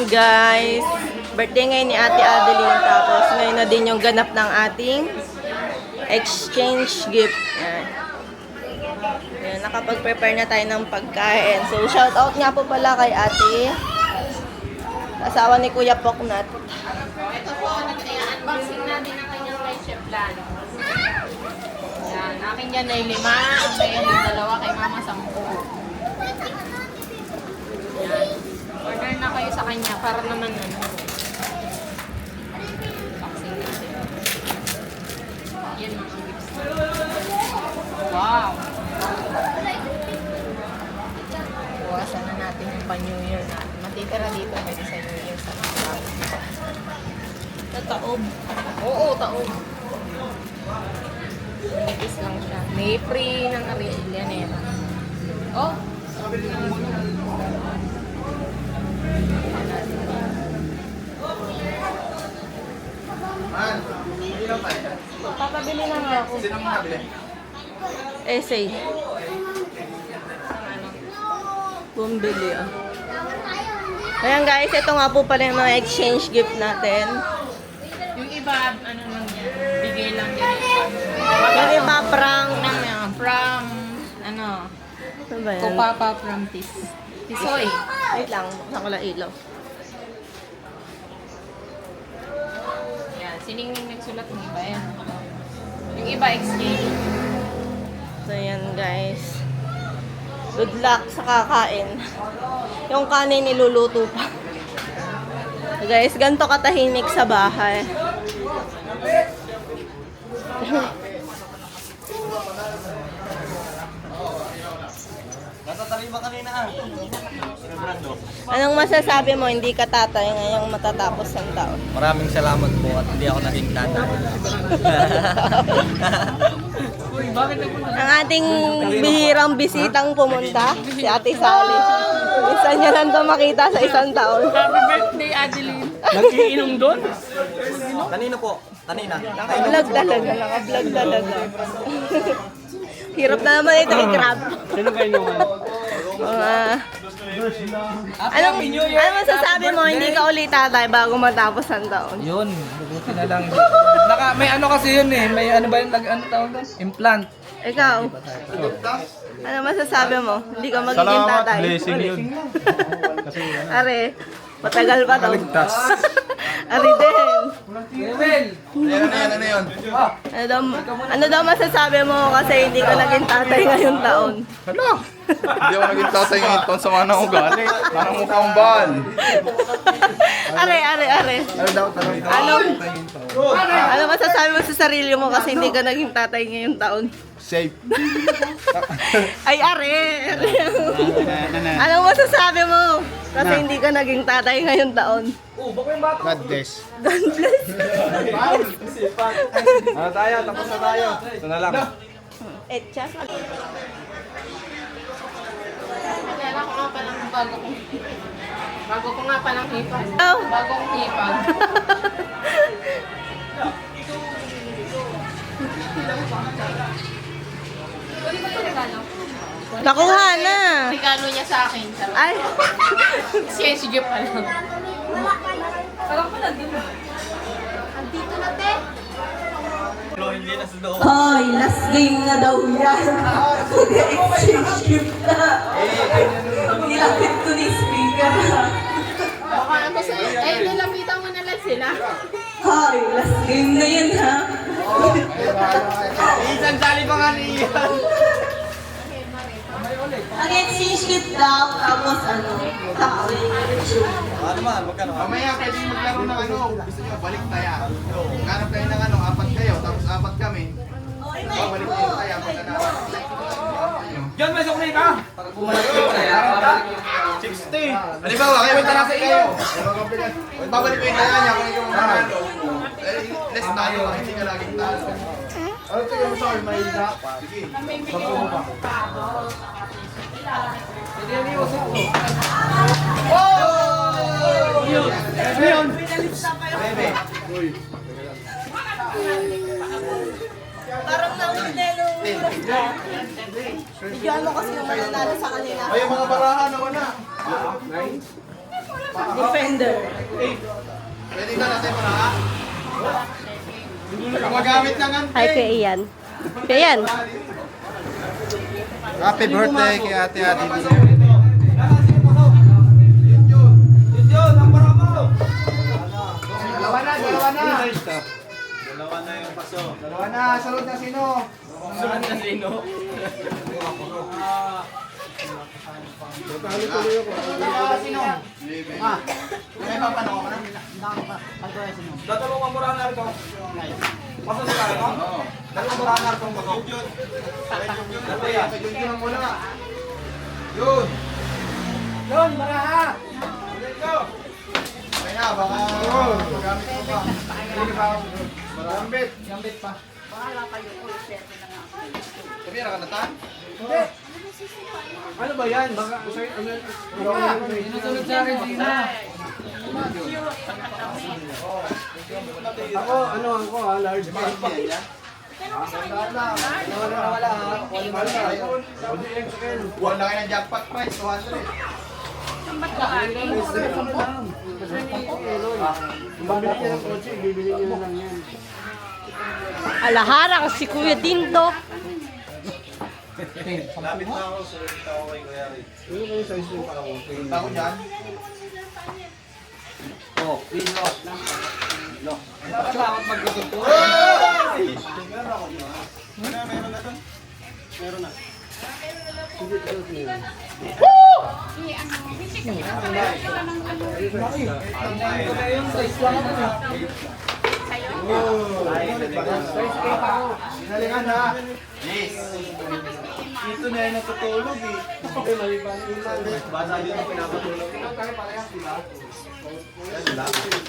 guys, birthday ngayon ni Ate Adeline, tapos ngayon na din yung ganap ng ating exchange gift. Yan. Yan, nakapag-prepare na tayo ng pagkain. So, shout out nga po pala kay Ate, asawa ni Kuya Poknat. Ito po, unboxing natin ang kanyang leche plan. Yan, akin yan ay 5, kaya yung 2 kay Mama 10. Yan. Order na kayo sa kanya para naman unboxing natin. Yan mga gifts. Wow! Buwasan na natin yung pa-New Year natin. Matitira dito pwede sa New Year sa mga. Taob. Oo, taob. Nipis lang siya. May free ng Ariel. Oh! Papabili na nga ako. Sino mo nabili? Essay. Bumili ah. Ayan guys, ito nga po pala yung mga exchange gift natin. Yung iba, ano lang yan, bigay lang yan. Yung iba prank. From, ano, Ano ba yan? Kupapa from Tisoy. Wait lang, buksan ko lang ilaw. Yan, siningning nagsulat ng iba yan. Yung iba, exchange. So yan guys. Good luck sa kakain. Yung kanin niluluto pa. So guys, ganito katahimik sa bahay. Nasa tarima kanina ah. Brando. Anong masasabi mo, hindi ka tatay ngayong matatapos ng taon? Maraming salamat po at hindi ako naging tatay. Ang ating bihirang bisitang pumunta, si Ate Sally. Isa niya lang ito makita sa isang taon. Happy birthday, Adeline. Nag-iinom doon? Kanino po? Kanina. Naka-vlog talaga, naka-vlog talaga. Hirap na naman ito i-grab. Sino kayo naman? Anong masasabi mo, hindi ka ulit tatay bago matapos ang taon? Yun, buti na lang. May ano kasi yun eh, may ano ba yung ano tawag doon? Implant. Ikaw, ano masasabi mo? Hindi ka magiging tatay? Blessing yun. Are, matagal pa daw. Ligtas. Are din. Ano yun? Ano daw masasabi mo kasi hindi ka naging tatay ngayong taon? Hala! Hindi ako naging tatay ngayon taon sa mga nangugali. Parang mukhang bal. Are. Ano daw tanong? Ano masasabi mo sa sarili mo kasi hindi ka naging tatay ngayong taon? Safe. Ay, are. Anong masasabi mo kasi hindi ka naging tatay ngayong taon? God bless. God bless. Ano tayo? Tapos na tayo. Ito na lang. Etcha. Kailan ko nga palang bago ko nga palang hipag. Oh. Bago kong hipag. Nakuha na. Regalo niya sa akin. Ay. Siya si Jeff alam. Andito na, te. Hindi na sa loob. Hoy, last game na daw yan. Exchange gift na. Nilapit ko ni speaker. Baka ano sa'yo. Eh, nilapitan mo na lang sila. Hoy, last game na yan ha. Isang sali pa nga niyan. Ang exchange gift daw, tapos ano, Ano man, magkano? Mamaya pwede maglaro ng ano. Gusto nyo, balik taya. Hanap kayo ng ano, 4 kayo, tapos 4 kami. Balik kayo taya pagkanawa. Diyan, may sukli ka! 60. Halimbawa, kayo may tara sa iyo. Babalik ko yung taya niya kung ikaw manalo. Less tayo, hindi ka laging talo. Ano tingin mo sa may isa? Sige. Sampo mo pa. Parang naunti nung Medyo ano kasi yung mananalo sa kanila. Ay, yung mga barahan, ako na. Defender. Pwede ka natin mo na ha? Magamit ng ante. Hi kay Ian. Kay Ian. Happy birthday kay Ate Adili. Dalawa na. Dalawa na yung paso. Dalawa na, sunod na sino? Sunod na sino? Sino? May papano ko na. Dadalawang murahan na ito. Paso na tayo? Oo. Dalawang murahan na ito. Dalawa yan. Yun muna. Yun. Yun, maraha. Kaya baka magamit mo pa. Hindi ba? Gambit. Gambit pa. Sabi na kanatan? Hindi. Ano ba yan? Baka Sinusunod sa akin, Gina. ako, large bag. Wala. Wala kayo ng jackpot price, 200. Alaharang si Kuya Dindo. Lapit na ako. Sulit ako kay Kuya Rick. Punta ko dyan. Nakatakot magkukunto. Meron na to? Meron na. Sinalingan ha. Yes. Dito na yung natutulog eh. Basa dito pinapatulog.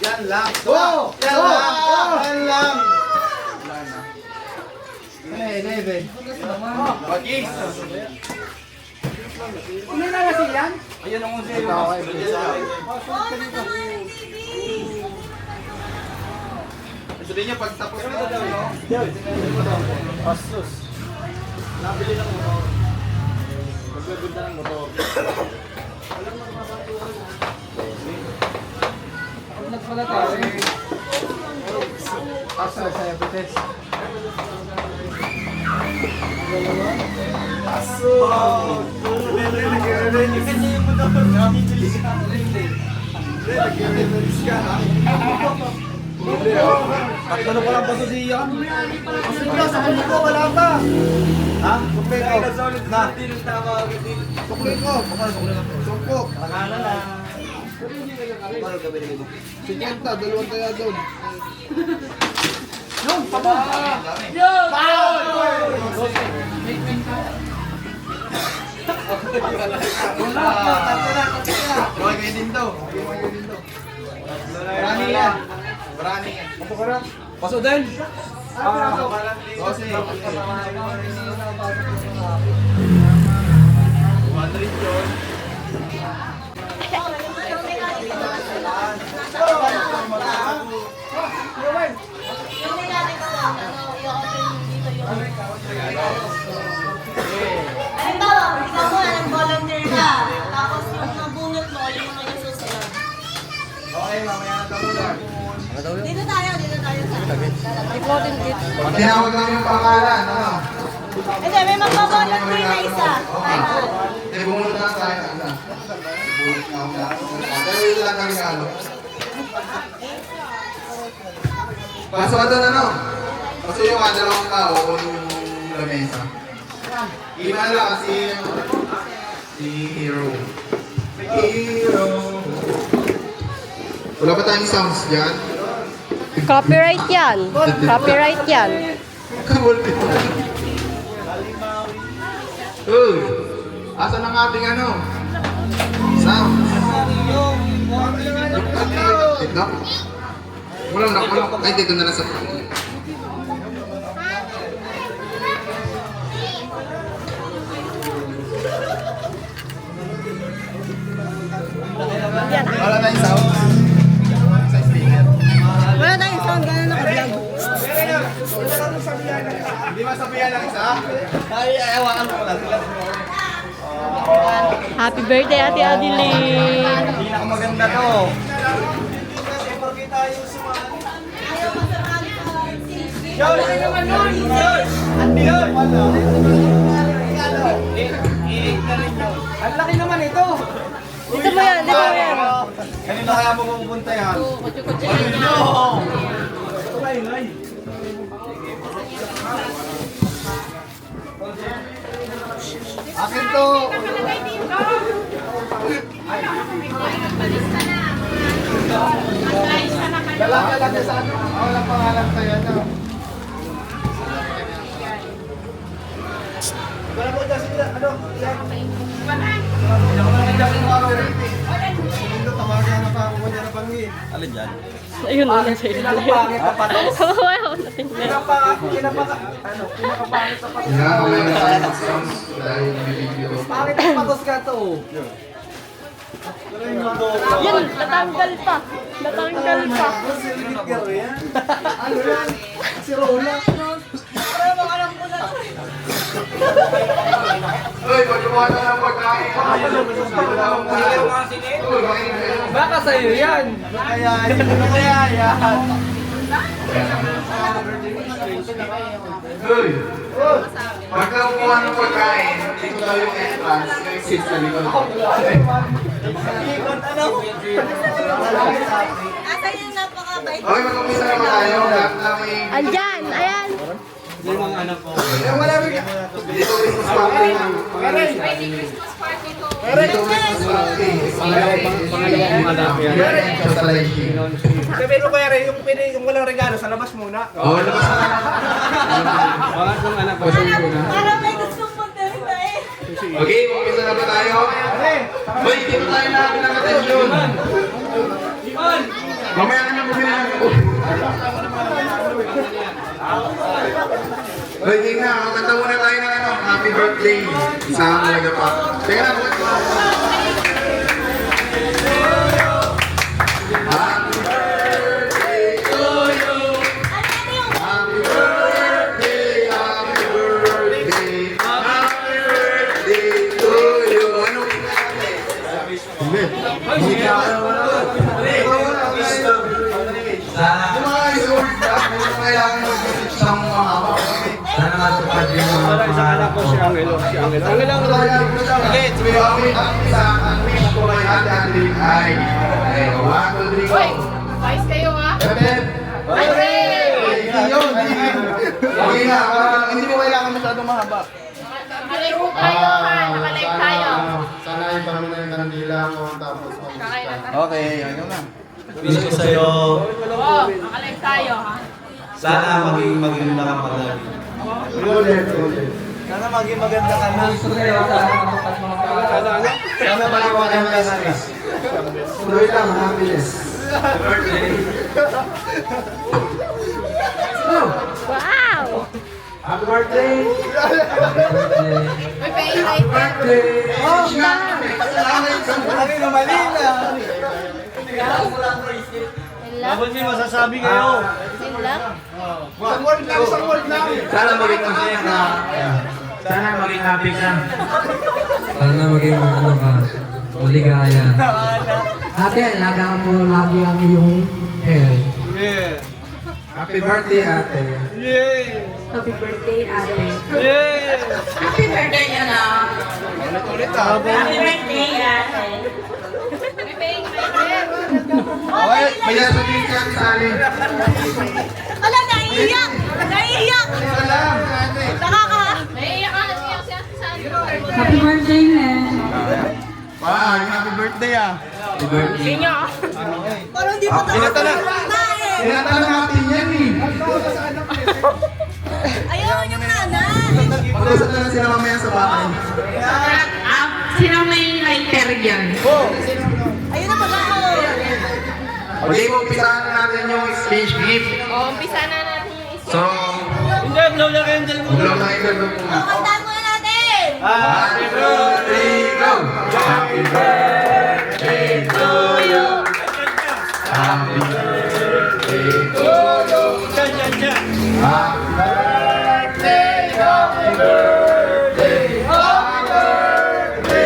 Yan lang. Wow! Yan lang. Bagis. Ayun ang zero. Sabihin niyo pag tapos na daw, no? Pasus. Nabili ng motor. Magbebenta ng motor. Nagpala tayo eh. Paso sa evidence. Tatlo na palang paso siya. Sa huli ko, wala pa. Ha? Sukli ko. Na. Sukli ko. Sukli. Nakala na. 50, dalawang kaya doon. Okay, kayo din daw. Brani yan. Brani yan. Paso din. Kasi, 100 yun. Halimbawa, ikaw mo, nag-volunteer ka. Tapos yung nabunot mo, yung mga susunod. Okay, mamaya na tapunan. Dito tayo sa recording dito. Pag tinawag lang yung pangalan, ano? Hindi, may magpa-volunteer na isa. Hindi, bumunod na tayo ng isa. Bumunod na ako. Pero ito lang kami ano. Pasok ka doon, ano? Pasok yung dalawang tao o yung lamesa. Iba lang kasi si Hero. Hero. Wala ba tayong sounds dyan? Copyright yan. Copyright yan. Kamulti. Uy! Asan ang ating ano? Sound? Dito? Walang nakulong. Ay, dito na lang sa wala na yung sound. Sa speaker. Wala tayong sound, gano'n naka-vlog. Hindi masabihan lang isa? Ay, ayawakan ko lang. Happy birthday, Ate Adeline! Pinakamaganda to. Ang laki naman ito. Dito mo yan, dito mo yan. Kanina kaya mo pupunta yan? Kutsi-kutsi. Akin to. Nakalagay dito. Palista na. Mag-ayos ka na kayo. Dala sa ano? Walang pangalan sa'yo na. Wala mo dyan sila. Ano? Yan. Alin dyan? Ayun, ulan sa ilalim. Pinakapangit na patos. Wow, natingnan. Pinakapangit sa patos. Kailangan ko lang ng sounds dahil bibigyo. Pangit na patos ka to. Yan, natanggal pa. Natanggal pa. Ano yan? Si Rola. Uy, pagkuha na ng pagkain. Baka sa'yo yan. Kaya yan. Uy, pagkuha ng pagkain, dito daw yung entrance, yung exit sa likod. Asan yung napakabait? Okay, mag-umpisa naman tayo. Lahat na may... Andyan, ayan. Yung malapit ka. Dito Christmas party. Pwede Christmas party to. Dito Christmas party. Pangalawang anak yan. Sabihin mo kaya rin, yung walang regalo sa labas muna. Oo, labas na. Parang may gusto mo din eh. Okay, umpisa na ba tayo? Uy, dito tayo na pinag-atensyon. Mamaya ka na bumili ng... Uy, tingnan, magkanta muna tayo ng ano, happy birthday. Isama talaga pa. Teka na, bukas ko. Happy birthday to you. Happy birthday, happy birthday. Happy birthday to you. Ano hindi. Hindi ka mga resort na, kung kailangan mag-visit sa mga mahaba. Sana matupad yung mga pangarap ko. Ang lang ulit. Ang isa, ang wish ko kay Ate Adeline ay 1, 2, 3, go! Uy, ayos kayo ha. Pepep! Okay na, hindi mo kailangan masyadong mahaba. Nakalive po tayo ha. Nakalive tayo. Sana yung parang na yung kandila mo, tapos Kakain na tayo. Okay, ayaw na. Wish ko sa'yo, Oo, nakalive tayo ha. sana maging maganda ka palagi. Sana maging maganda ka na. Sana maging maganda ka na. Tuloy lang, happiness. Wow! Happy birthday! May pa-invite Oh, na! Ano yung mali na? Dapat may masasabi kayo. Isang word lang, isang word lang! Sana maging masaya ka. Sana maging happy ka. Sana maging ano ka, maligaya. Ate, alagaan mo lagi ang iyong hair. Yeah. Happy birthday, ate. Yeah. Happy birthday, ate. Yeah. Happy birthday anak. Ulit ah. Happy birthday, ate. May pa-invite. Okay, may sasabihin ka sa akin. Ala, naiiyak! Naiiyak! Isa lang, ate. Nakaka... Naiiyak ka na siya sa Happy birthday, man. Happy birthday ah. Sinyo. Parang di pa Tinatanong. Tinatanong natin yan eh. Ayaw niyong nanay. Mag-usap na lang sila mamaya sa bahay. Sino may lighter dyan? Ayun na pala ako. Okay, umpisahan na natin yung exchange gift. O, umpisa na natin yung isa. So, Hindi, blow na kayo dyan. blow na ito muna. Kantahan muna natin. Happy birthday, go! Happy birthday to you. Happy birthday to you. Happy birthday, happy birthday, happy birthday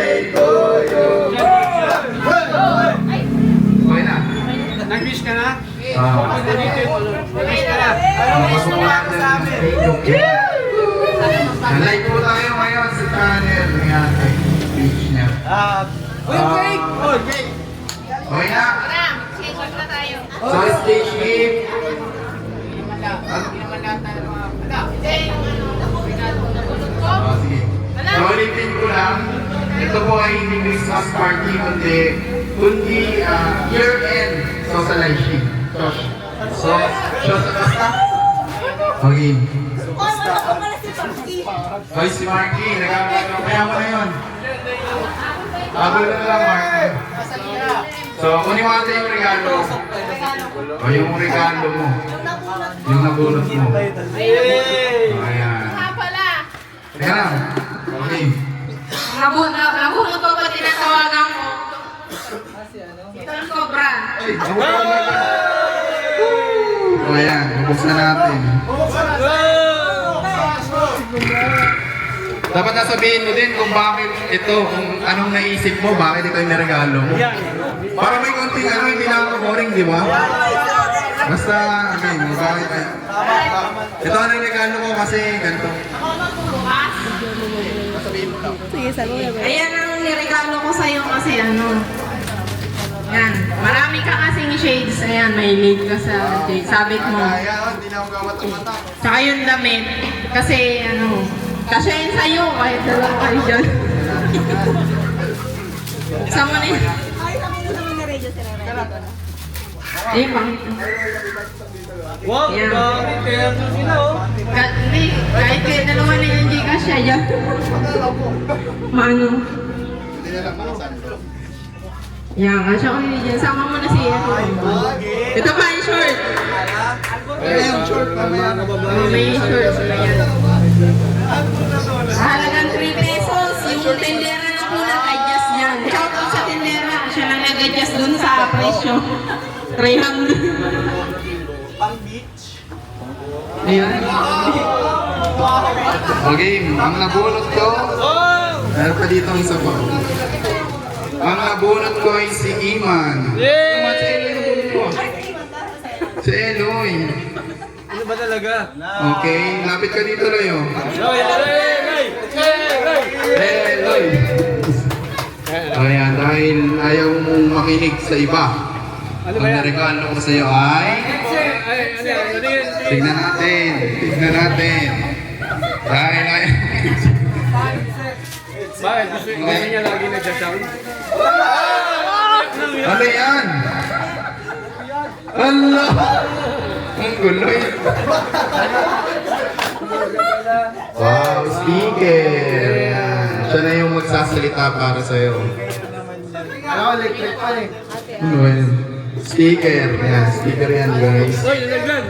Okay na. Tara, change na tayo. So, stage gift. Oh, sige. So, ulitin ko lang. Ito po ay hindi Christmas party, kundi year-end socializing. So, okay. Hoy, si Marky, kaya mo na yun. Bago na lang, Marky. So, kunin mo natin yung regalo. O, yung regalo mo. Yung nabunot mo. Ayan. Pala. Teka lang. Okay. Nabunod ko ba tinatawagan ko? Ito ang cobra. O, ayan. Bubuksan natin. Dapat nasabihin mo din kung bakit ito, kung anong naisip mo, bakit ito yung niregalo mo. Para may konting ano, hindi nakaka-boring, di ba? Basta, okay, bakit ay... Ito ang regalo ko kasi ganito. Sige, sabi mo. Ayan ang niregalo ko sa'yo kasi ano. Yan. Marami ka kasing shades. Ayan, may lead ka sa shades. Sabit mo. Ayan, hindi na ako gawat-mata. Tsaka yung damit. Kasi ano, kasya yun sa'yo kahit dalawa kayo dyan. Sama na yun. Eh, bakit? Wow, Yan. bakit? Kaya ito sila, oh. Hindi, kahit kayo dalawa na yung Gcash siya dyan. Mano? Hindi na lang makasando. Yan, kasya ko yun dyan. Sama mo na si Eko. Ito pa yung short. Kaya yung short mamaya. May shorts na yan. Halagang 3 pesos. Yung tendera na po nag-adjust yan. Shout out sa tendera. Siya lang nag-adjust dun sa presyo. 300. Pang beach. Ayun. Okay, ang nabunot ko, meron pa dito ang isa pa. Ang nabunot ko ay si Iman. Iman, si Eloy nabunot ko. Si Eloy. Ano ba talaga? Okay, lapit ka dito, Loyo. Eloy. Ayan, dahil ayaw mong makinig sa iba. Ang naregalo ko sa iyo ay... Tignan natin. Dahil ayaw... Bakit? Gusto niya lagi nagsasound? Ano yan? Allah! Ang gulo eh. Wow, speaker! Yan. Siya na yung magsasalita para sa'yo. Ano, electric pa eh. Ano ba yun? Speaker. Yan, speaker yan guys. Uy, nalaglag!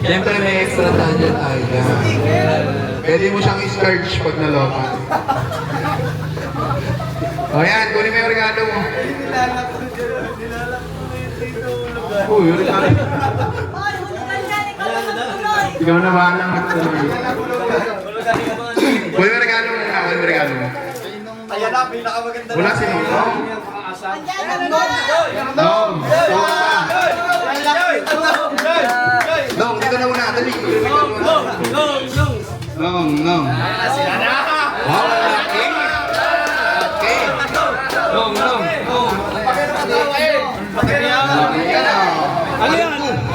Siyempre may extra tayo tayo dyan. Pwede mo siyang i-charge pag nalokan. O yan, kunin mo yung regalo mo. Uy, yung regalo. Ikaw na bahala magtuloy. Kunin mo yung regalo mo muna, kunin mo yung regalo mo. Ayan na, pinakamaganda Wala si Nom. Nom, Nom, dito na muna, dali. Nom. Wow, laki. Okay. Nom.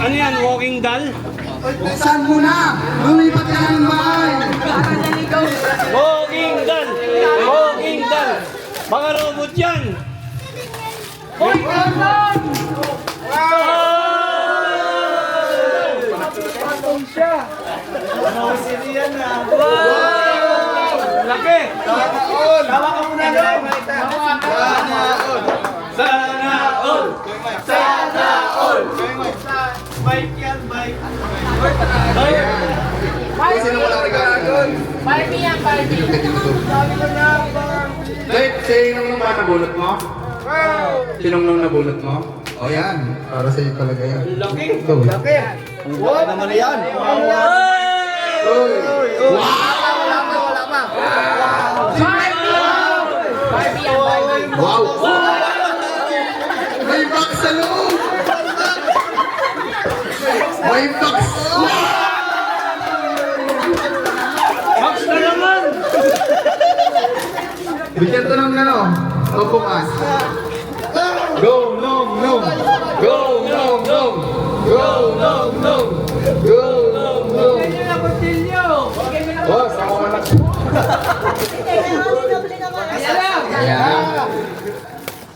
Ano yan? Walking doll? Buksan mo na! Lumipat ka ng bahay! Walking doll! Walking doll! Mga robot yan! Hoy! Laki! Tawa ka muna lang. Sana all! Bike yan, bike. Sino wala regalo? Barbie yan, Barbie. Wait, sinong nung nabunot mo? Sinong nung nabunot mo? O yan, para sa'yo talaga yan. Laki! Ito. Ang laki naman na yan. Uy! Barbie yan, Barbie. Wow! May box sa loob! May box! Max na naman! Bigyan to ng ano? Pagbukas. Go, long, long. Go, long, long. Go, long, long. Go, long, long. Boss, ako anak. Ayan.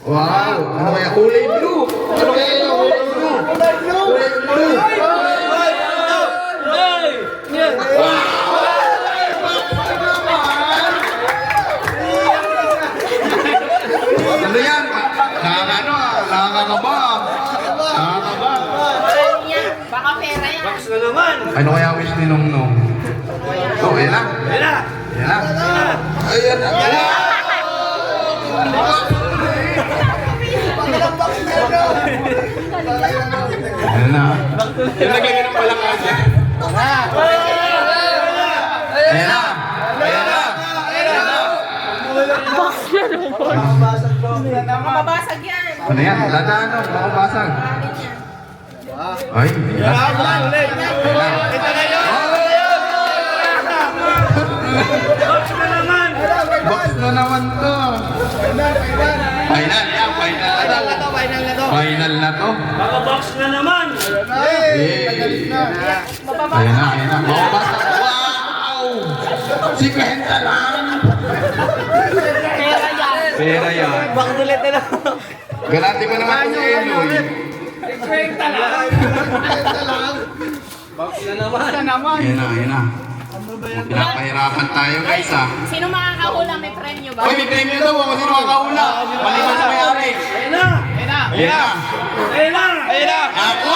Wow, ano kaya kulay blue? Ano kaya yung kulay blue? Kulay blue. Ano yan? Nakakaba. Baka pera yan. Ano kaya wish ni Nong Nong? Oh, ayan lang. Ayan lang. Ayan lang. Ayan lang. Ayan na. Yung naglagay ng palakas. Ayan na. Ayan na. Mababasag yan. Ano yan? Ladaan o. Makabasag. Ay, ayan na. Box na naman to. Final yan, final na to. Final na to. Box na naman! Ayan na. Makabasag. Wow! Si Kwenta lang. Pera yan. Pera yan. Bakdulit na lang. Galante pa naman kung Eloy. Ayan na. Pinapahirapan tayo guys ah. Sino makakahula? May premyo ba? Uy, may premium daw ako sino makahula. Maliban sa may-ari. Ayan na. Ako!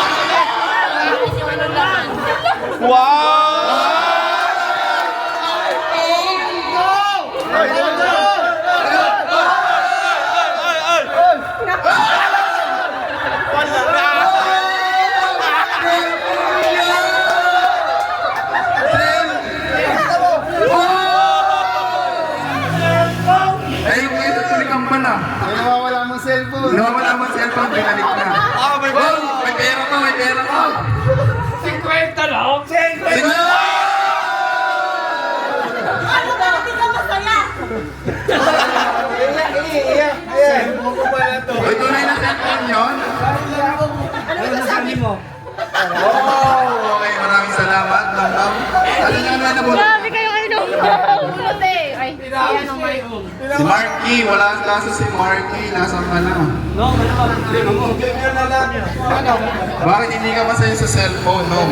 Ay, yung ito tulikan pala. Nawawala mong cellphone. Nawawala mo ang cellphone, binalik na. May pera pa. 50 lang? Sige! Ano ba? Hindi ka masaya. Cellphone ko pala to. Uy, tunay na cellphone yun? Ano masasabi mo? Oh, okay, maraming salamat. Langgam. Ano na nabuti? Grabe kayo kayo. Ulot eh. Ay, ayan ang may Si Marky, wala kaso si Marky. Nasaan ka na? Bakit hindi ka masaya sa cellphone, no?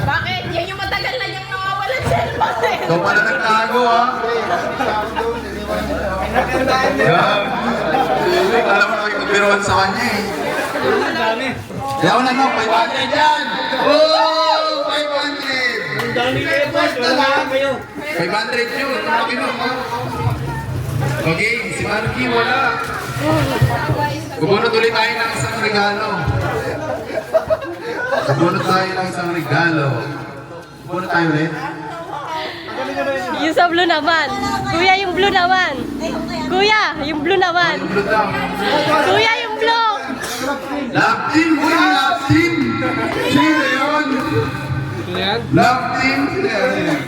Bakit? Yan yung matagal na yung nawawalan cellphone eh. Ikaw pala nagtago, ha? Yan. Alam mo na kayo magbiruan sa kanya, eh. Yaw na, no? 500 yan! Oh! 500! Ang dami kayo, boss. Wala kayo. 500 yun. Laki nun, ha? Okay, si Marky, wala. Bubunot ulit tayo ng isang regalo. Bubunot tayo ng isang regalo. Bubunot tayo ulit. Yung sa blue naman. Kuya, yung blue naman. Kuya, yung blue naman. Yung blue daw. Kuya, yung blue. Love team! Uy, love team! Sino yun? Love team! Sino yun?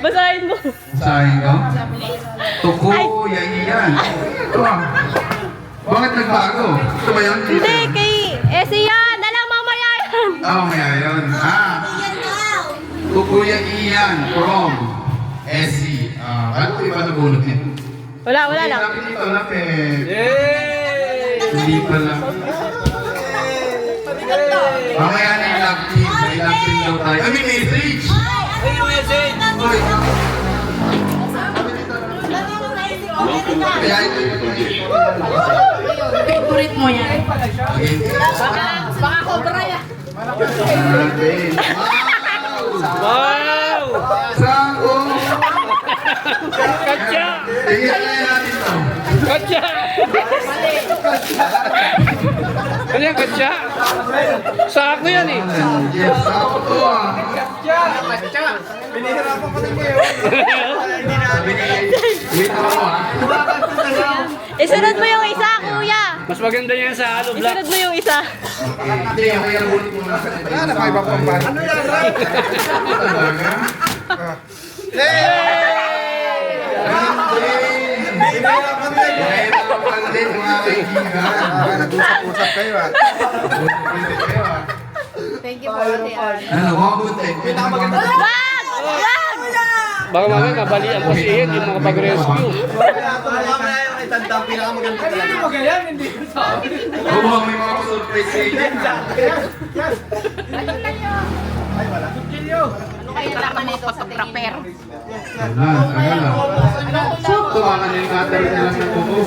Basahin mo. Sahin ko? Tuko, yan. Ito ah. Bakit nagbago? Ito ba yun? Hindi, kay Ese yan. Alam, mamaya yan. Maya yun. Tuko, yan. From SC. Bakit ko iba nabunot nito? Wala lang. Lapit dito, lapit. Hindi pala. Mamaya na yung love team. May love team daw tayo. I mean, message! Uy. Kaya ito yung Favorite mo yan. okay. Baka cobra yan. Wow! Sako! Katya! Tingnan natin to. Katya! Ano yan, katya? Sako yan eh. Yes, sako to ah. Pinihirapan ko din kayo. Sabi ni, wait ako ah. Isunod mo yung isa, kuya. Mas maganda yan sa Halo Black. Isunod mo yung isa. Hindi, ako yung ulit muna. Wala na pa ibang pamban. Ano yan, talaga? Nahihirapan din Kaya nag-usap-usap kayo ah. Nag-usap kayo ah. Thank you po, Ate Ann. Ano, mabuti. Pinakamaganda. Wag! Wag! Baka mamaya kabalian po si Ian yung mga pag-rescue. Mamaya yung itanda, pinakamaganda talaga. Hindi mo ganyan, hindi ko sabi. Oo, may mga surprise sa inyo. Ano kaya laman nito sa trapper? Ito, baka na yung cutter nila sa kuko.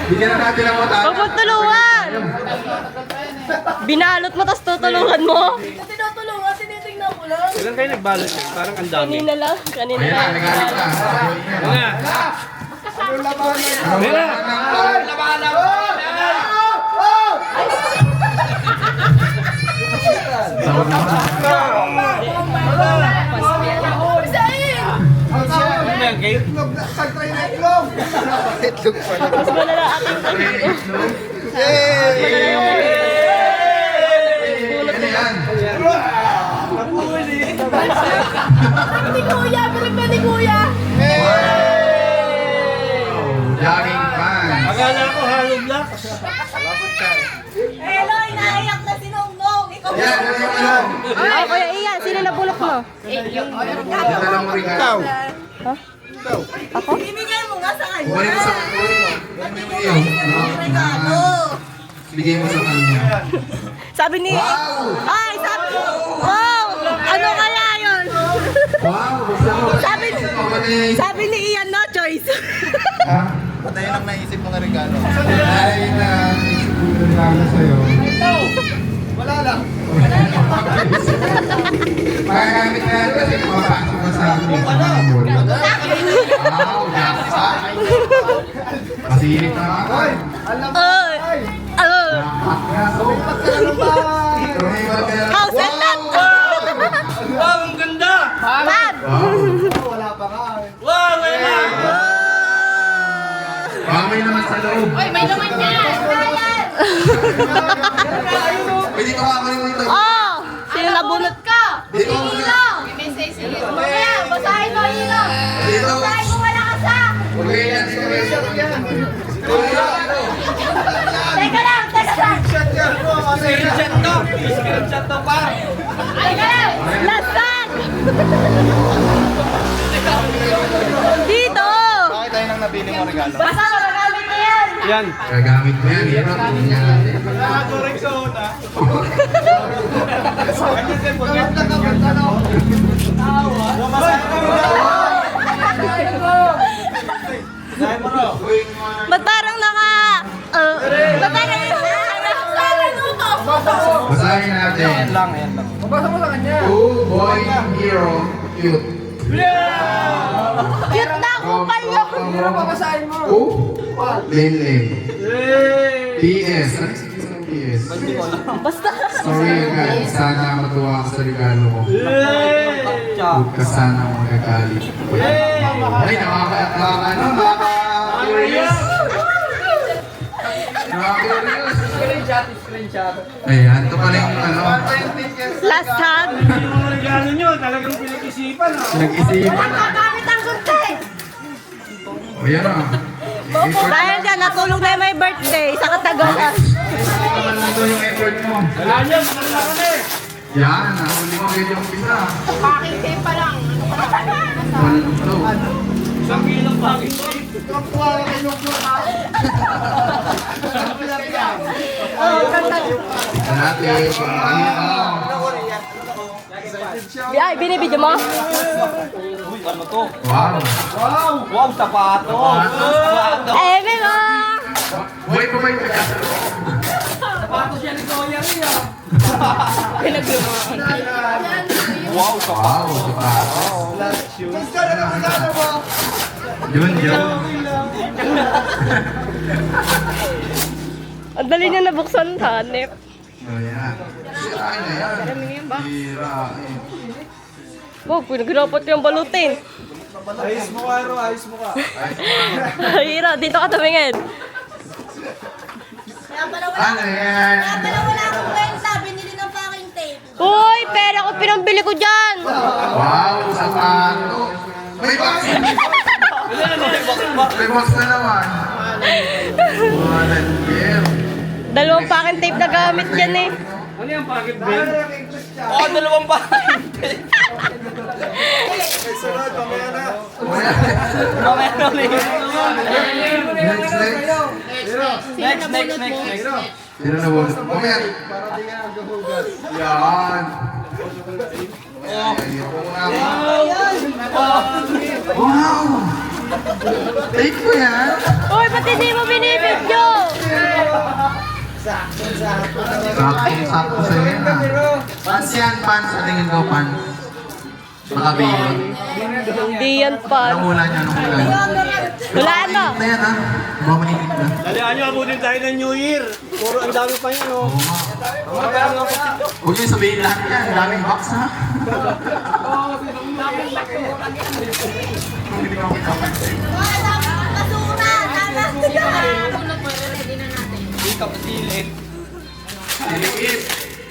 Bigyan na natin ang mata. Huwag mong tulungan! Binalot mo, tapos tutulungan mo? Ilan kayo nagbalot yun? Parang ang dami. Kanina lang. Kanina Ayan na, lang. nagalit na. Mira! Tawag naman. Nag-try na itlog. Itlog pa na. Mas malala aking Ano yan? Jogging pants. Akala ko hollow block. Yan, ano yung ano? Oh, Kuya Ian, sino nabulok mo? Ito lang mo rin ka. Ako? Kunin mo sa kunin mo iyo. Bigay mo sa kanya. Sabi ni... Wow! Ay, sabi... Wow! Ano kaya yun? Wow! Gusto mo? Sabi ni Ian, no choice. Ha? Patay lang naisip mga regalo. Ay, na siguro lang sa'yo. Wala lang. Magagamit na yan kasi pumapasok ka sa amin sa mga mall. Wow! Jackpot! Masirit na ako. Ay! Ano? House and lot! Wow, ang ganda! Bad! Wala pa nga. Wow, wala! Baka may naman sa loob. Uy, may laman yan! Pwede ka makakunin ito. Oh! Sino nabunot ka? Dito. May message sa iyo. Mamaya, basahin mo, Ilo! Dito. Basahin mo, wala ka sa! Huwag kayo yan. Teka lang, teka lang! Screenshot to! Screenshot to pa! Teka lang! Lasan! Dito! Bakit tayo nang nabili mo regalo? Basta ko nagamit mo yan! Yan. Gagamit mo yan. Hirap. Hindi niya natin. Correct sa una. Pagkat na kapag ano. Ba't parang naka... ba't parang... Basahin natin. Ayan lang. Mabasa mo sa kanya. Oh, boy, hero, cute. Cute na kupal yun! Hindi na babasahin mo. Oh, Lin. PS. Ano yung PS? Basta... Sorry agad. Sana matuwa ka sa regalo ko. Huwag ka sana magagalit. Ay, nakaka-curious. Nakaka-curious. Screenshot. Ayan, ito pala yung ano. Last hug! Yung mga regalo nyo, talagang pinag-isipan. Nag-isipan na. Gamit ang gurte! O yan ah. Dahil dyan, natulog na yung may birthday sa Katagosan. Ito naman nito yung effort mo. Wala niya, maganda kami. Yan, nahuli mo kayo yung pisa. Packing tape pa lang. Walang ito. Isang kilong bagay ko. Ito natin. Ay, binibidyo mo? Ano to? Wow. Wow, sapato! Eh, mo! Buhay pa ba yung pagkasalo? Sapatos yan ni Kuya Ria. Pinaglumaan. Wow, sapato! Wow, sapatos. Yun. Ang dali niya nabuksan, hanip. O yan. Sirain na yan. Sirain. Wow, pinaghirapat yung balutin. Ayos mo ka, Ro. Ayos mo ka. Hira, dito ka tumingin. Ano yan? Wala akong kwenta, binili ng packing tape. Uy, pera ko pinambili ko dyan. Wow, sapatos. May box! May box na naman. Dalawang pakin tape na gamit yan eh. Ano yung pocket Ben? Oo, dalawang pa. Sunod, mamaya na. Mamaya na ulit. Next. Next. Sino na bunot? Mamaya. Yan. Wow! Take ko yan. Uy, ba't hindi mo binibidyo? Sakto sa yan ah. Pants yan, pants. Sa tingin ko, pants. Makabili. Hindi yan pa. Anong ulan niya? Anong ulan? Hulaan mo. Na yan ah. Mga maninit na. Dalihan nyo, abutin tayo ng New Year. Puro ang dami pa yan, oh. Huwag niyo sabihin lahat yan. Daming box ha. Bunot mo, ready na natin. Hindi ka pasilip. Ligit.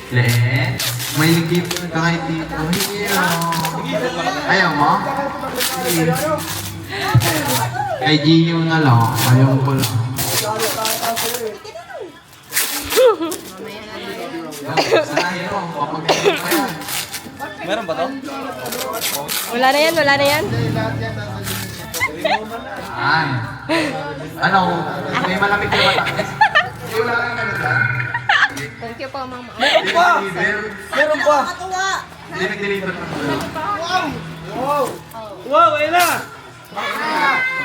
Le, may ligit ka kahit dito. Ayaw mo? Sige. Kay Gio na lang. Ayaw ko lang. Sanahin mo. Papagay mo yan. Meron ba to? Wala na yan, wala na yan. Ay. Ano? May malamig na Batangas? Hindi wala kang kanila. Thank you po, mama. Meron pa! Meron pa. Hindi nag-deliver na po. Wow, ayun na!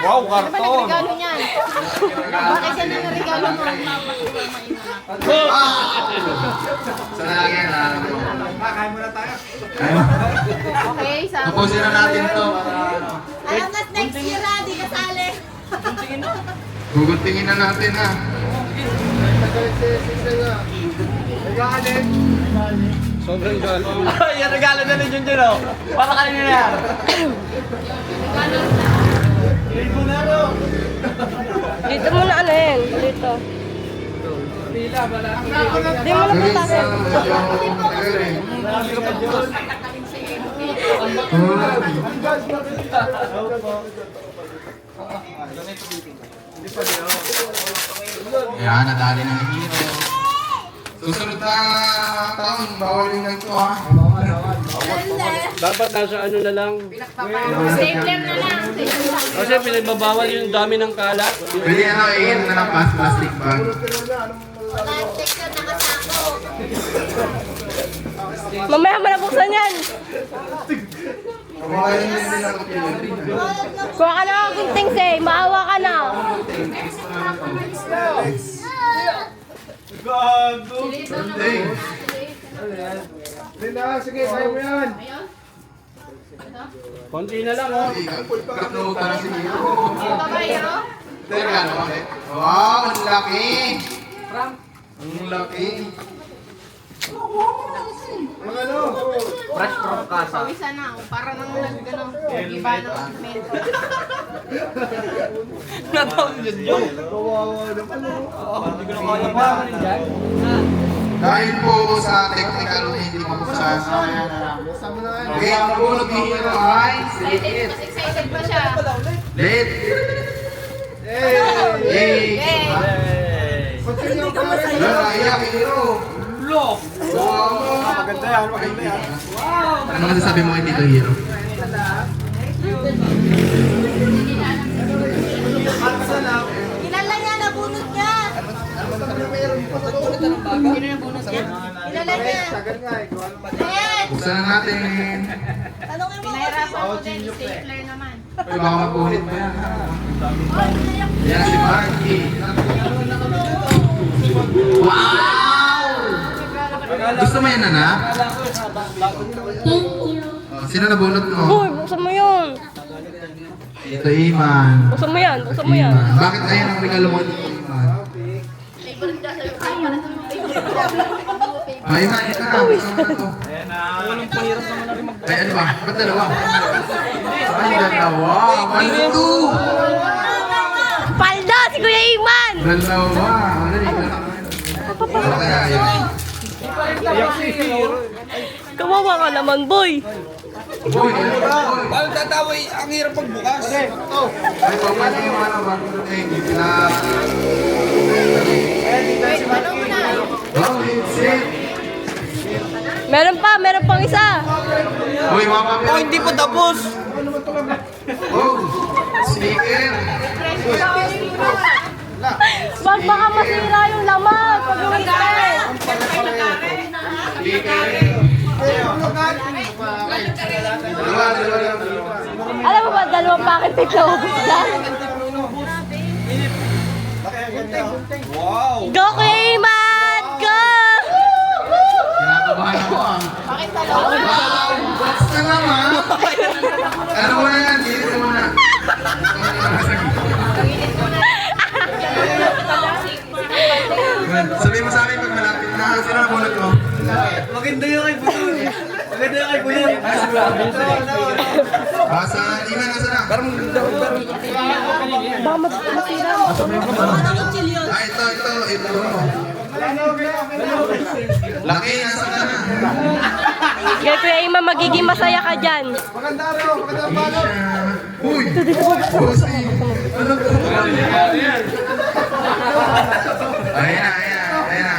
Wow, Ano ba karton. nagregalo niyan? Bakit yan ang regalo mo? Sa lalagyan na. Kain muna tayo. Okay, sa... Tapusin na natin to. Alam na next year ha, di kasali. Guguntingin na natin ha. Sobrang galo. Ay, yung regalo na ni Junjun oh. Para kanina na yan. Dito mo na ano yan. Dito. Di mo na patakin. Ayan, nadali na ni Hiro. Susunod na taon, bawal yung ganito ha. Dapat nasa ano na lang. Stapler na lang. Kasi pinagbabawal yung dami ng kalat. Pwede ano, iin na ng plastic bag. Plastic na nakasako. Mamaya mo na buksan yan. Kawain din nila ang kapilin. Kuha ka na ng things eh. Maawa ka na. Hey! Sige, sayo mo yan. Konti na lang oh. Kaklo ka na si Hiro. Ito ba yun? Teka, ano kasi? Wow, ang laki! Ang laki! Fresh from casa. Pawisan na. Para nang nag-ano. Iba ng metro. Nataon si Junjun. Hindi ko na kaya pa. Dahil po sa technical na hindi mabuksan. Okay, ang nabunod ni Hiro ay Excited, mas excited pa siya. late. Yay! Wala, iyak Hiro. Look! Wow! Maganda yan, maganda yan. Ano masasabi mo kay Tito Hiro? Kilala niya, nabunot niya. Kilala niya. Eh, Buksan na natin. tanongin mo. Pinahirapan ko din. Stapler naman. Ay, baka mapunit pa yan. Yan si Marky. Wow! Gusto mo yan, anak? Oh, sino nabunot mo? Uy, buksan mo yun. Ito Iman. Buksan mo yan. Buksan mo yan. Iman. Bakit ayan ang regalo mo dito, Iman? Ah, Iman, ito na. Buksan mo na ito. Ay, ano ba? Ba't dalawa? Ay, dalawa. 1, 2. Palda si Kuya Iman. Dalawa. Ano dito? Ano kaya yun? Kawawa ka naman, boy. Uy, Paano tatawa ang hirap pagbukas? ay, papalit yung ano, bago na Oh, it's it. Meron pang isa. Uy, mga kapit. Oh, hindi pa tapos. Oh, sticker. Wag baka masira yung lamag pag umintay. Sticker. Dalawa. Alam mo ba, 2 packet na ubus na? Wow. Go, Clayman! Go! Kinakabahan ako ah. Wow, box na naman. Ano mo na yan? Gilit mo na. Sabi mo sa akin pag malapit na. Sino na bunot mo? Maganda yung kay Bulon. Maganda yung kay Bulon. Sa Iman, nasa na? Baka masira. Ito. Laki, nasa ka na. Kaya Kuya Ima, magiging masaya ka dyan. Uy! Bossy! Ano to? Ayan na.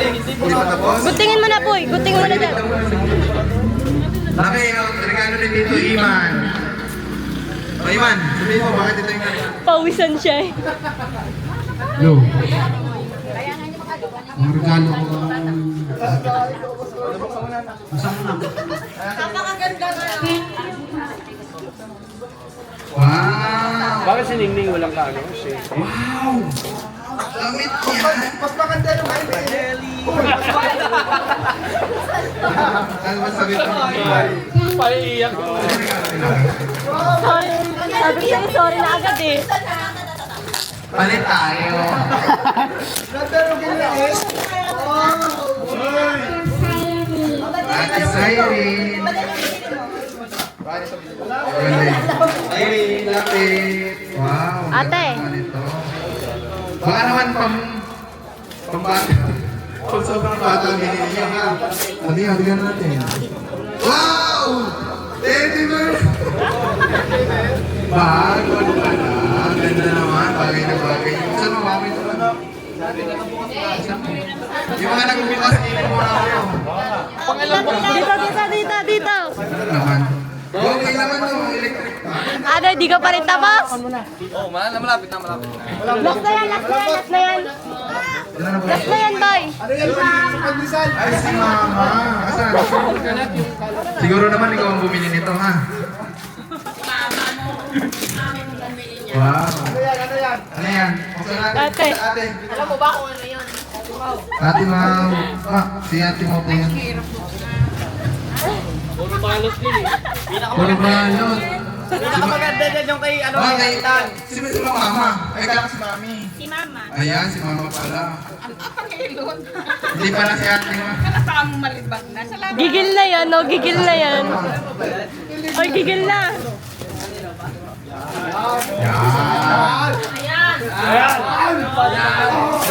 Hindi pa tapos? Gutingin mo na, Puy. Gutingin mo na dyan. Laki, regalo din dito, Iman. Iman, sabihin mo, bakit ito yung Pawisan siya eh. Lo. Ang regalo ko. Napakaganda nga. Wow! Bakit si Ningning walang kaano? Wow! Damit yan! Mas maganda yung ano ba sabi ko? Paiiyak ko. Sorry. Sabi sa'yo, sorry na agad eh. Palit tayo. Ate Siren. Ay, lapit. Wow. Ate. ganda naman ito. Baka naman pambata. Kung sobrang bata ang binili niya ha. Halihan natin. Wow! Teddy bear! Bago pala. Ganda naman. Bagay na bagay. Saan mamami ito ba? Yung mga nagbubukas, hindi mo na ako. Dito. Ano naman? Okay naman ito. Electric pa. Ano, di ka pa rin tapos? Oh, malapit na. Last na yan. Ano na ba? Last na yan, boy. Ay, si Mama. Asan? Siguro naman ikaw ang bumili nito, ha? Wow. Ano yan? Ate. Ate. Alam mo ba kung ano yun? Ate Mau. Si Ate Mau po yan. Puro balos din eh. Puro balot. Pinakamaganda dyan yung kay ano Okay. kay Tan. Si Mama. Ay, kala ko si Mami. Si Mama. Ayan, si Mama pala. Pangilon. Hindi pala si Ate Ma. Kasama mo malibag na. Sa labi. Gigil na yan, no? Gigil na yan. Oy, gigil na. Yan.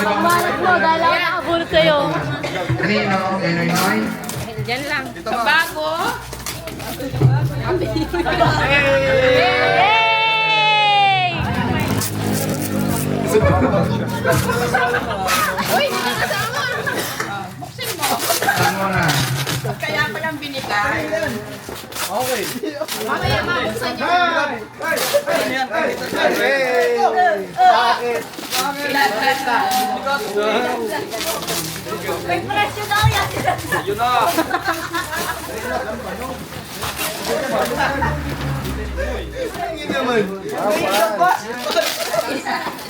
Pagmarat mo, dahil ako nakabulot sa'yo. Kanino? Kay Noy? Diyan lang. Bago. Yay! Uy, hindi ka kasama. Buksin mo. Saan mo na? Kaya ko lang binigay. Okay. Mamaya mabuksan niyo. May presyo daw yan. Yun na.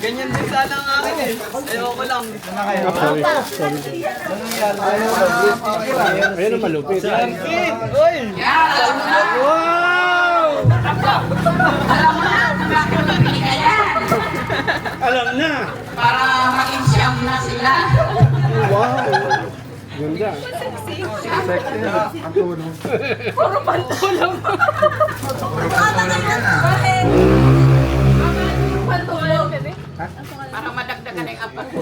Ganyan din sana ang akin eh. Ayoko lang. Ayun ang malupit. Uy! Alam na. Para maging siyam na sila. Ganda. Puro pantulong. Para madagdagan ang apat ko.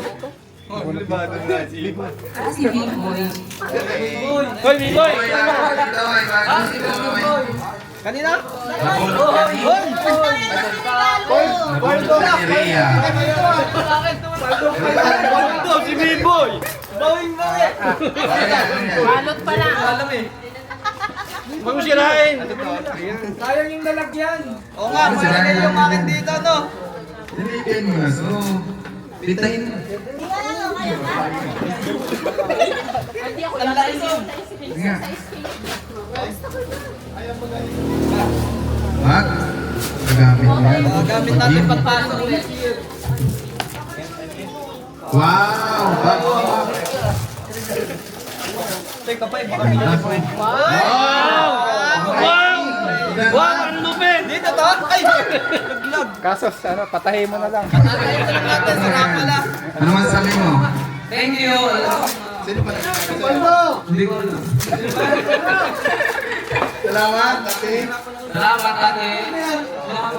Si Bimboy. Hoy, Biboy! Kanina? Si Biboy! Balot pa lang. Huwag mo sirain! Sayang yung lalagyan. Oo nga, malagay yung akin dito, no? Nilipin mo na, so... Pintayin mo. Hindi ako lalaisin. Sige nga. Bag. Nagamit mo yan. Gamit natin pagpasok ulit. Wow! Bag. Teka pa, baka may Wow! Wow! Wow! Ang lupit! dito to? Ay! Naglag. Kaso, ano, patahin mo na lang. Patayin ko lang natin, saka pala. Ano man sabi mo? Thank you. Sino pa Hindi ko alam. Salamat, ate. Salamat, ate.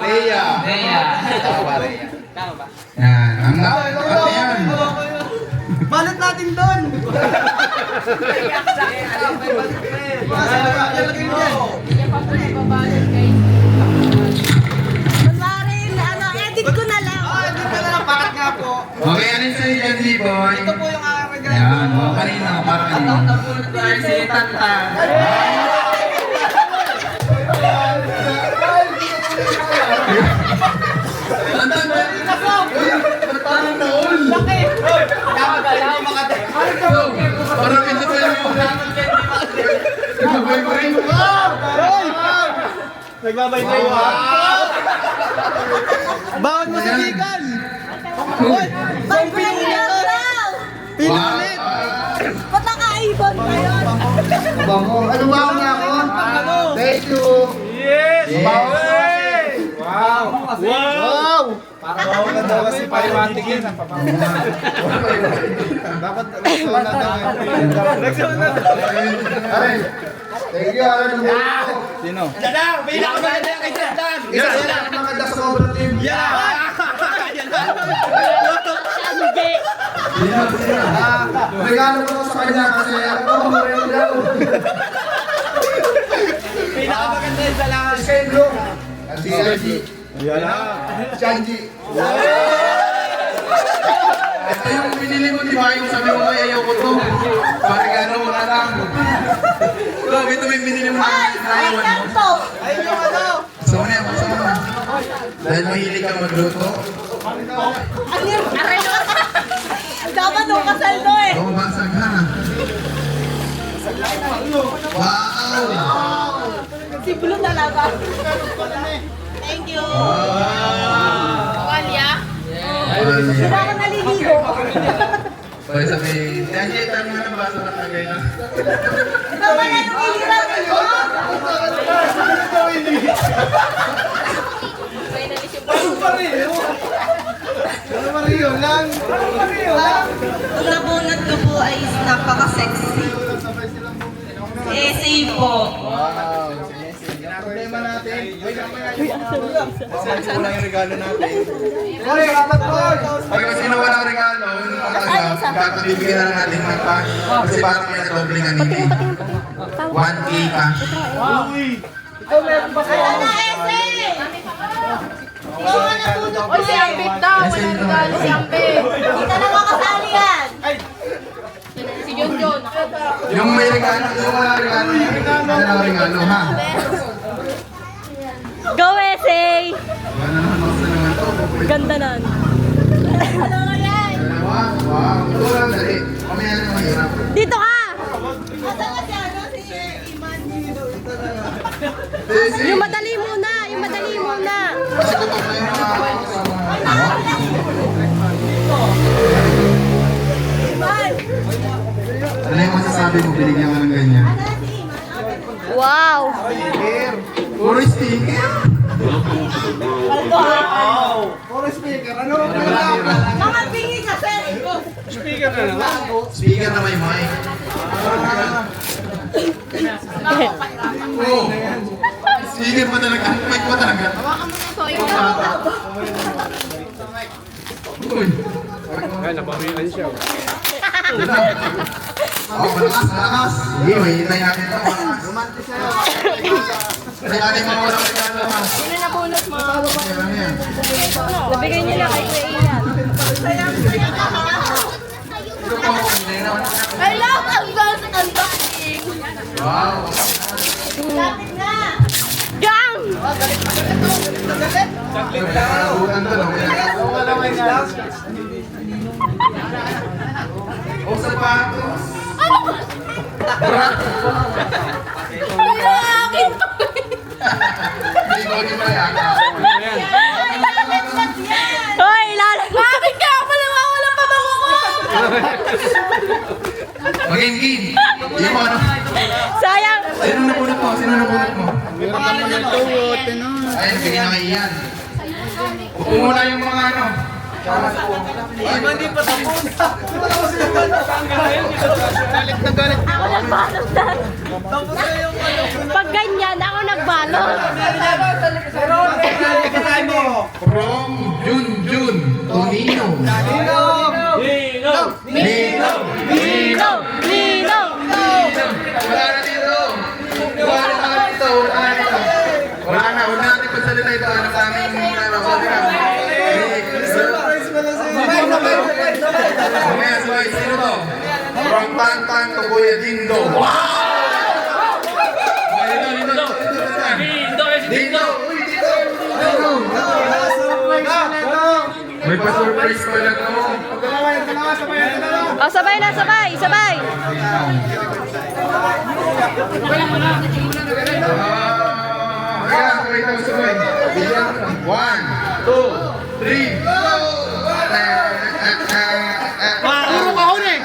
Rhea. Rhea. Tama ba, Rhea? Tama ba? Yan. Ang ate yan. Balot natin doon. Hindi pa po nababalot guys. Kunwari, edit ko na lang. Dito na lang, bakit nga po? Okay, alin sa'yo dyan, Liboy? Ito po yung aking regalo. Yan. O, kanina. Para kanina. Napulot ko ay si Tanta. Parang ito pa yung Nagbay mo rin. Nagbabay tayo Bawal mo sa ligan. Mag-break daw! Pinulit. Ba't naka-ibon pa yun? Ano ba ako niya ako? Thank you. Yes! Wow. Wow! Wow na daw kasi paliwantig yun. Dapat nagsulat na. Thank you. Sino? Pinakamaganda kay Sandan! Isa lang maganda sa sobrang team. Regalo ko sa kanya kasi ako rin daw. Pinakamaganda yung sa lahat. Si Kendro. Si Angie. Si Angie. Ito yung binili mo, di ba? Yung sabi mo, ay ayaw ko to. Parigano mo na lang. So, ito yung binili mo na naiwan mo. Ayun yung ano. Gusto mo na yan, gusto mo na. Dahil mahilig ka magluto. Dapat nung kasal to eh. Oo, basag ha. Wow! Si Blue talaga. Thank you. Walya. Hindi ako naliligo. Pwede sabihin, Angie, tanong na basa na tagay na. Ito ba na yung hihirap nyo? Ang nabunot ko po ay napaka-sexy. Essay po. Problema natin. Saan yung regalo natin? Hoy, apat po. Pag sino walang regalo, kakabibigyan na lang natin ng pa. Kasi parang may nag-doubling anime. 1K pa. Ano na, essay? Ikaw nga natutok Oy, si Ambit daw. Walang regalo si Ambit. Hindi ka na makasali yan. Si Junjun. Yung may regalo, yung walang regalo. Walang regalo, ha? Go, essay! Wala naman, basta naman to. Ganda nun. Ano na yan? Dalawa, wow. Ito lang, dali. Mamaya na mahirap. Dito ka! Asa ka si ano? Si Iman. Yung madali muna! Yung madali muna! Kasi kutok na yung mga kasama. Iman! Ano yung masasabi mo? Binigyan ka ng ganyan. Wow! Puro sticker. Mga bingi kasi! Speaker na may mic. Oh. Speaker pa talaga. Mic pa talaga. Hawakan mo na to. Uy. nabawian siya. Oh, malakas, malakas. Sige, may hintay natin ito. Hindi natin mga walang regalo, ha? Sino na bunot mo? Ano yan? Nabigay niyo lang kay Kuya Ian. Ito po, hindi naman. I love ang girls unboxing. Wow. Gang! Nagkakabutan to, no? O, sapatos. Akin to. Hindi ko rin mayaka. Hoy, lalo! Bakit kaya pala wala pa bango ko? Maging kid. Hindi mo ano. Sayang! Sino nabunot mo? Sino nabunot mo? Ay, nabigyan na kay Ian. Upo muna yung mga ano. Ako nagbalot na. Pag ganyan, ako nagbalot. From Junjun Tonino. Nino! Nino! Wala na dito. Wala na dito. Wala na. Wala natin pagsalita ito. Ano sa aming Sabay, sino to? From Tantan to Kuya Dindo. Wow! Dito! Uy, dito! May pa-surprise pala to. O, sabay na, sabay! Sabay! Ayan, sabay tayo sabay. 1, 2, 3, go! Puro kahon eh!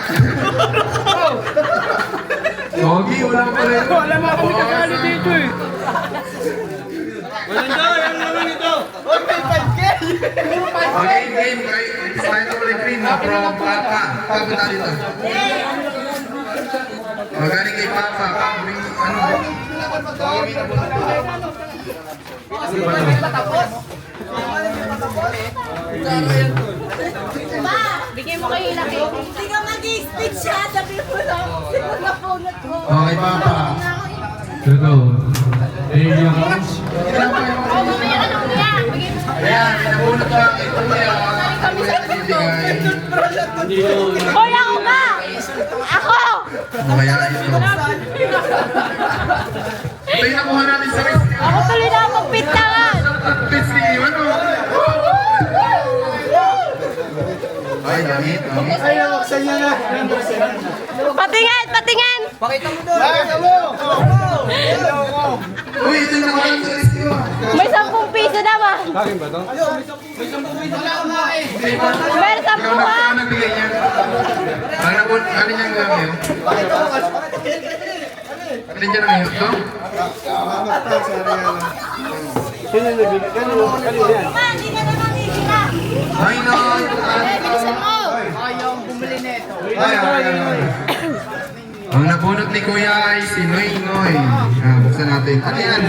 Yogi, wala pa rin. Wala mga kami kakali dito eh. Okay, game. Isahin ko ulit green na from Papa. Papa na dito. Magaling kay Papa. Ano? Bigyan mo kayo laki. Hindi ka mag-i-speech siya. Sabi mo lang. Sino na phone ko? Okay, Papa. Ito. Mamaya ka nung niya. Ayan, pinabunot ko ang ito niya. Hoy, ako ba? Ako! Kaya ito. Ito yung nakuha natin sa rescue. Ako tuloy na ang magpintangan! Rescue, ano? Ay, damit. Patingin! Patingin! Uy, ito yung nakuha natin sa rescue. May 10 piso naman! Akin ba to? Meron 10 Ikaw ha? nagbigay niya. Ano niyang gamit? Ano niya ngayon? Ito? Sino yung nabigay? Kanino yan? Hindi ka naman isila. Ay, no. Ayaw bumili nito. Ay. Ang nabunot ni Kuya ay si Noy Noy. Buksan natin. Ano yan?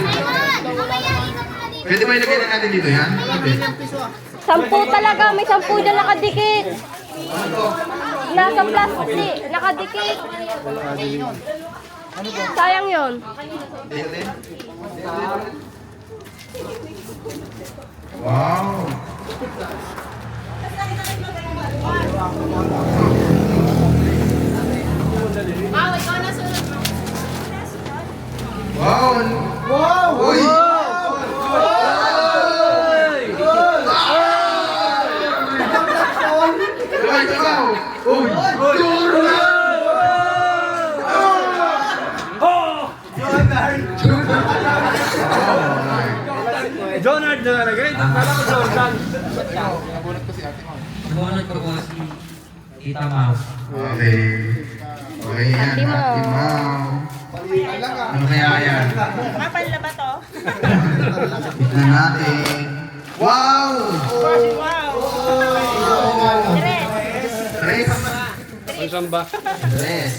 Pwede ba ilagay na natin dito yan? Hindi. 10 talaga, may 10 na nakadikit. Nasa plastic, nakadikit. Sayang yun. Dito din? Wow. Ikaw na sunod. Wow. Wow. Uy. Uy, ikaw. Uy. Jonard na nalagay. Kala ko Jordan. Nabunot ko po si Tita Mau. Okay. Okay yan. Ate Mau. Ate Mau. Ano kaya yan? Mapal na ba to? Tignan natin. Wow! Tres. Ang samba. Tres.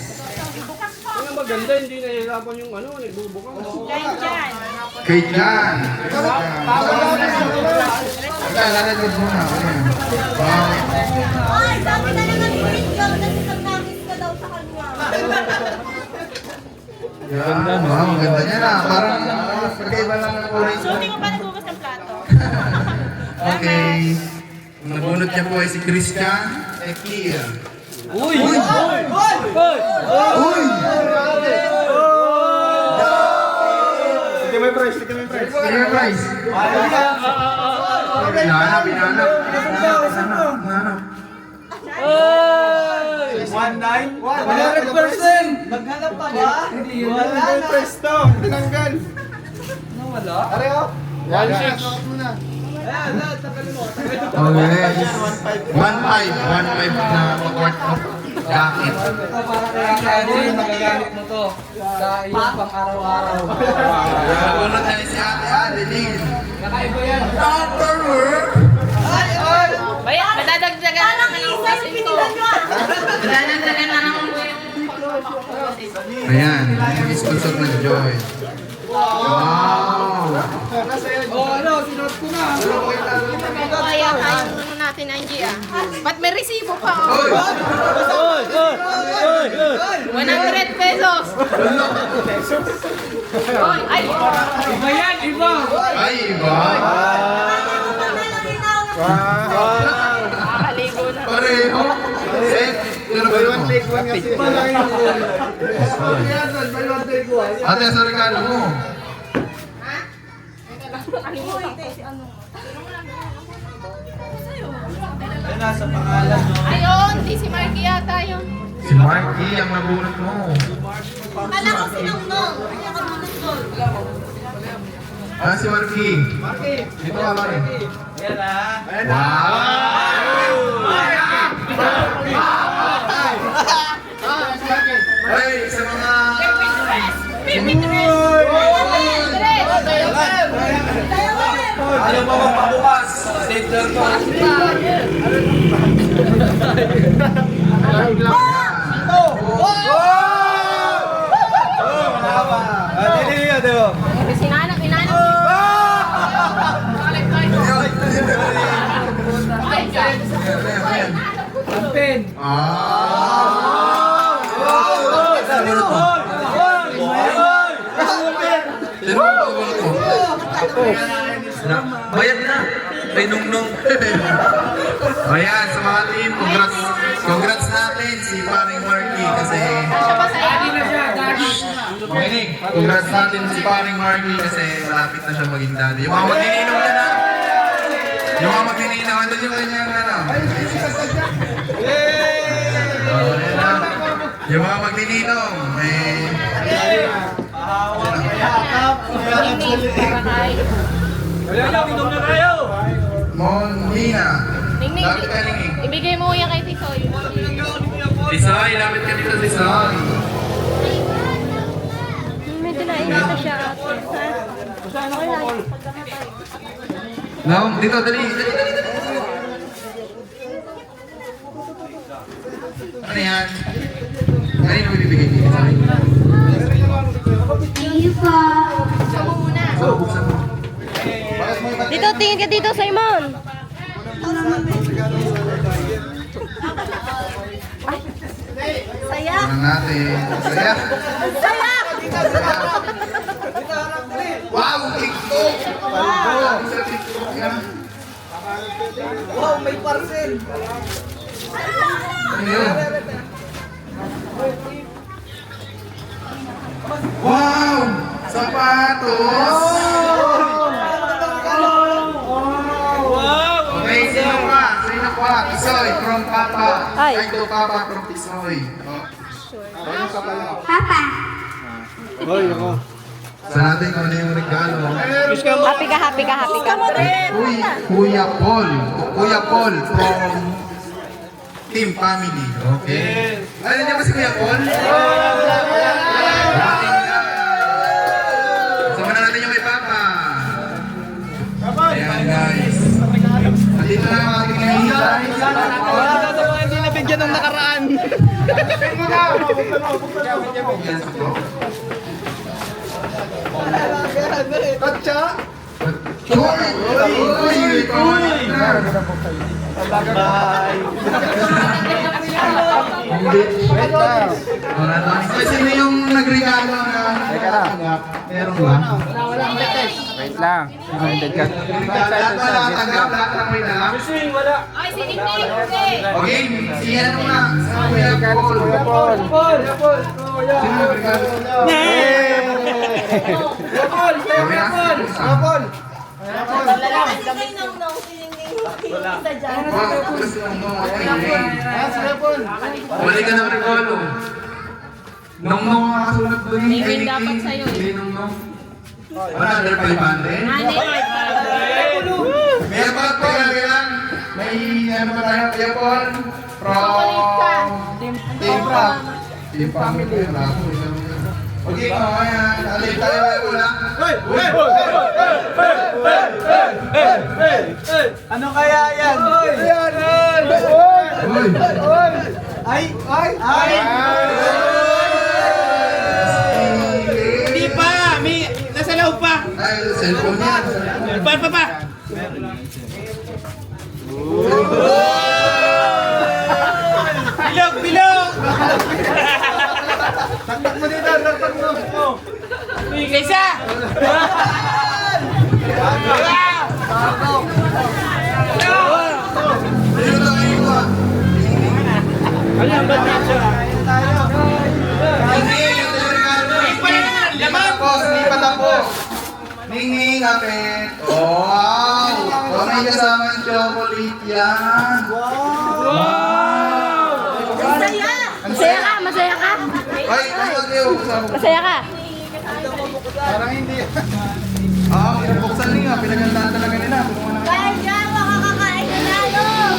Ang maganda, hindi nahihirapan yung ano, nagbubuka. Kay Jan. Lalagod muna. Wow. Ay, sabi na naman Yan, wow, ang ganda niya na. Parang pagkaiba lang ng kulay. So, hindi ko pa nagugas ng plato. Okay. Ang nabunot niya po ay si Christian Ekia. Uy! Uy! Uy! Sige may price, sige may price. Sige, price. Hinahanap, hinahanap. Hinahanap. 1,900. 100%! Maghanap pa ba? Hindi yun. Wala na. Price to. Tinanggal. Nawala? Pareho. 1,600. Okay. 1.5 na mag-worth of jacket. Ito para kaya din, magagamit mo to sa iyong pang-araw-araw. Nabunot na si Ate Adeline. Nakaiba yan. Tupperware! Baya, madadagdagan na lang ang ugasin ko. Madadagdagan na lang ang Ayan, yung sponsor ng Joy. Wow! Oh, ano, sinuot ko na. Kaya tayo natin, Angie ah. Ba't may resibo pa oh? Oy! 100 pesos! Oy, ay! Iba yan, iba. Ay, iba! Nakakaligo na. Pareho! Set! Pero ba yun? Ate, sa regalo mo. Ayun na, sa pangalan no. Ayun, di si Marky yata yun. Si Marky ang nabunot mo. Kala ko sinungnong. Kaya ka manunod. Ah, si Marky. Dito ka, Marky. Ayan na. Wow! Ay, sa mga... Ayaw mo magpabukas. Save the door. Dili, ate mo. Sinanap, inanap. Ang pen. Sino ang pabunot mo? Bayad na. May nungnung. Ayan, sa mga team, congrats natin si Paring Marky kasi... Daddy na siya, daddy. Makinig, congrats natin si Paring Marky kasi malapit na siya maging daddy. Yung mga magnininaw na na. Yung mga magnininaw, andun yung kanyang ano. Oh, ayan na. Yung mga magnininaw, Wala na, inom na tayo. Monina. Ningning, Lapit ka, Ningning. ibigay mo yan kay Tisoy. Tisoy, lapit ka dito, Tisoy. Medyo nainita siya ate. No, dito, dali. Ano yan? Kanino bibigay dito? Gusto mo muna. So, buksan mo. Dito, tingin ka dito, Simon. Saya. Tingnan natin. Saya. Saya. Wow, TikTok! Wow! Sa TikTok yan. Wow, may parcel. Ano yun? Wow! Sapatos! Okay, sino pa? Sino pa? Tisoy from Papa. Ay. Ay, to Papa from Tisoy. Papa. Hoy, ako. Sa natin kung ano yung regalo. Happy ka, happy ka, happy ka. Kuya Paul. Kuya Paul from Team Family. Okay. Alam niyo ba si Kuya Paul? Sama na natin yung kay Papa. Ayan guys. Nandito na ang ating hinihintay. Wala ka sa mga hindi nabigyan ng nakaraan. Yes, po. Tatsa. Choy! Uy! Bye. Hindi. Wait lang. Sino yung nagregalo na nakatanggap? Meron ba? Wait lang. Lahat na nakatanggap, lahat na may dala. Ay, si Nick Nick! Okay, sige na muna. Kuya Paul. Sino nagregalo? Kuya Paul. Wala ka ng regalo. Nong ang kasunod doon. Mayroon dapat sa'yo eh. Hindi nong. Another 500? May about kailangan. May ano ba tayo? Kuya Paul? From Team Family. Okay, kaya alin tayo wala. Ano kaya yan? Ay! Hindi pa! May nasa loob pa! Ay, cellphone yan. Pa! Bilog! Taktak mo dito! Taktak mo! Kaysa! Ayun lang ayun ba? Hindi, yung regalo. Hindi pa tapos. Ningning kapit. Wow! May kasama yung chocolate yan. Masaya ka, masaya ka. Ay, ano kayo? Masaya ka. Parang hindi. Pinabuksan niya. Pinagandaan talaga nila. Kaya dyan, makakakain na lalo.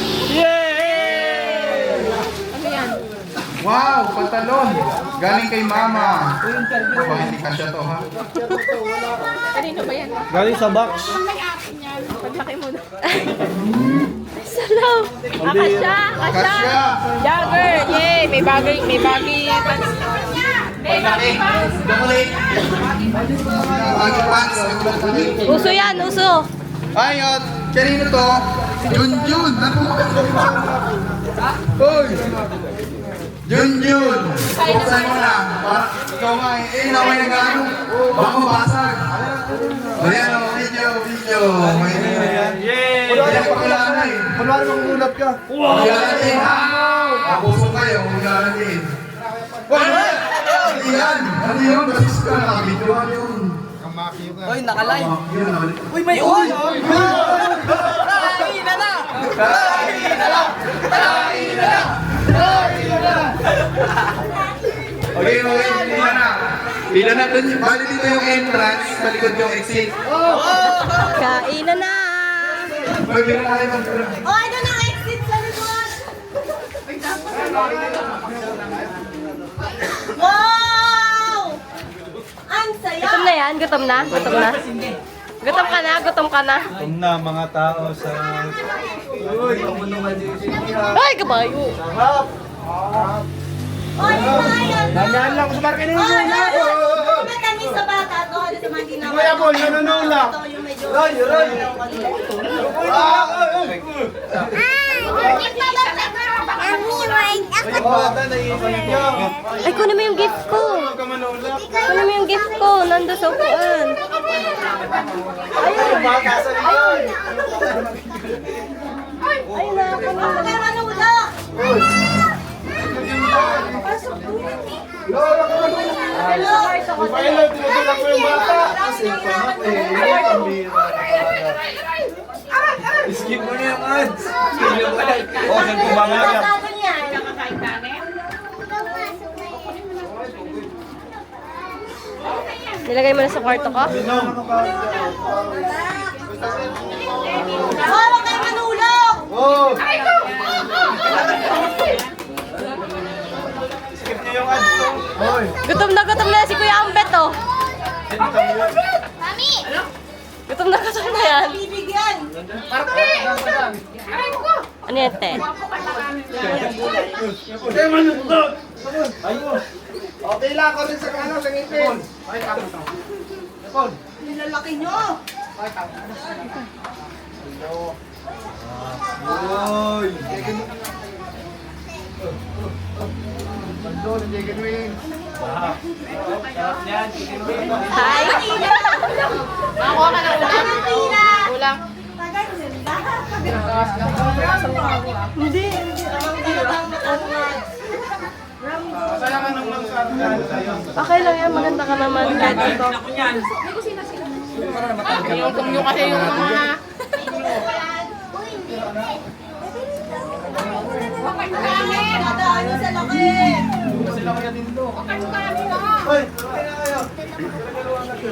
Wow! Pantalon! Galing kay Mama. Baka hindi kasya to, ha? Kanino ba yan? Galing sa box. Paglaki mo na. Salaw. Akasya! Kasya! Jogger! Yay! May bagay pants. Pagkaki! Chocolate! Bagay pants! Uso yan, uso. Ayot! Kanino to? Junjun! Ano? Hoy! Junjun! Buksan mo na! Ikaw nga naway na gano! Baka mabasag! Ayan o, video! Ayan pakilala eh! Kunwari magugulat ka. Pakilala din! Kapuso kayo, pakilala din! Ano yan? Ano yun? Basis ka, nakabidyoan yun! Hoy, nakalive. Uy, may uy! Okay, pila na. Pila na dun. Bali dito yung entrance, malikod yung exit. Kainan na. Magbira na kayo mag O, ano na exit sa likod? Wow! Ang saya! Gutom na yan? Gutom na? Gutom na? Gutom ka na? Gutom ka na? Tum na mga tao sa... Ay, kabayo! Oy, Ryan! Dandan lang sa market ninyo. Matamis sa bata to. Ano sa mga ginawa? Kuya Paul, nanunulak. Ito yung medyo... Roy! Bata, naiipan niyo. Ay, kunin mo yung gift ko. Huwag ka manulak. Kunin mo yung gift ko. Nando sa upuan. Ayun. Bata sa likod. Ayun na. Kunin mo. Huwag kayo manulak. Hello. Paano, tinutulak mo yung bata. Kasi pambira. Skip mo na yung ads. O, saan ko ba nga yan? Tago niyan. Nakakain tanin? Nilagay mo na sa kwarto ko? Oh, huwag kayo manulog! Oh! Skip niyo yung ads. Hoy! Gutom na si Kuya Ambet, oh. Mami! Gutom na yan. Bibigyan! Ano yan, te? Okay lang ako rin sa sa ngipin. Nilalaki nyo! Oy! Doon, chicken wings. Hi! Ako ka na ulam. Ulam. Hindi. Okay lang yan, maganda ka naman. Kahit ito. Yung yung kasi yung mga...